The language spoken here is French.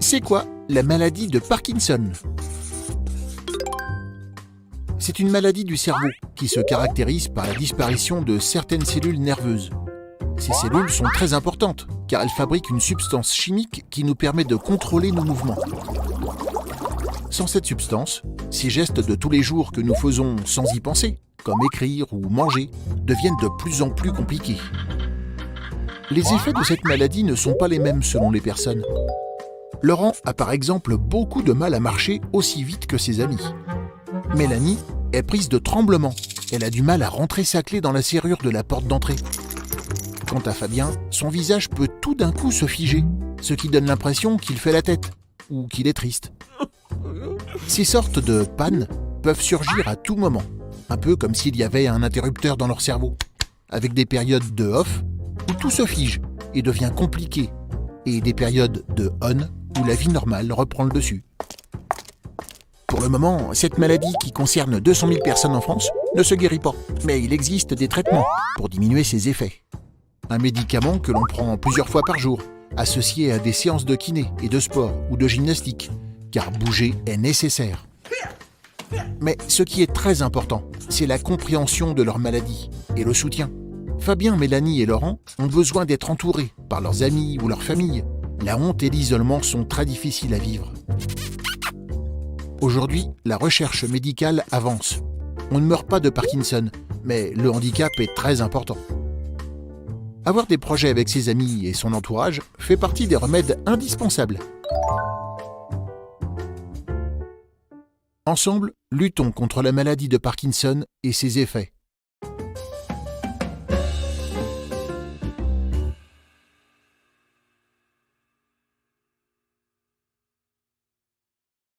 C'est quoi la maladie de Parkinson? C'est une maladie du cerveau qui se caractérise par la disparition de certaines cellules nerveuses. Ces cellules sont très importantes car elles fabriquent une substance chimique qui nous permet de contrôler nos mouvements. Sans cette substance, ces gestes de tous les jours que nous faisons sans y penser, comme écrire ou manger, deviennent de plus en plus compliqués. Les effets de cette maladie ne sont pas les mêmes selon les personnes. Laurent a par exemple beaucoup de mal à marcher aussi vite que ses amis. Mélanie est prise de tremblements. Elle a du mal à rentrer sa clé dans la serrure de la porte d'entrée. Quant à Fabien, son visage peut tout d'un coup se figer, ce qui donne l'impression qu'il fait la tête ou qu'il est triste. Ces sortes de pannes peuvent surgir à tout moment, un peu comme s'il y avait un interrupteur dans leur cerveau, avec des périodes de off où tout se fige et devient compliqué, et des périodes de on où la vie normale reprend le dessus. Pour le moment, cette maladie qui concerne 200 000 personnes en France ne se guérit pas, mais il existe des traitements pour diminuer ses effets. Un médicament que l'on prend plusieurs fois par jour, associé à des séances de kiné et de sport ou de gymnastique, car bouger est nécessaire. Mais ce qui est très important, c'est la compréhension de leur maladie et le soutien. Fabien, Mélanie et Laurent ont besoin d'être entourés par leurs amis ou leur famille. La honte et l'isolement sont très difficiles à vivre. Aujourd'hui, la recherche médicale avance. On ne meurt pas de Parkinson, mais le handicap est très important. Avoir des projets avec ses amis et son entourage fait partie des remèdes indispensables. Ensemble, luttons contre la maladie de Parkinson et ses effets.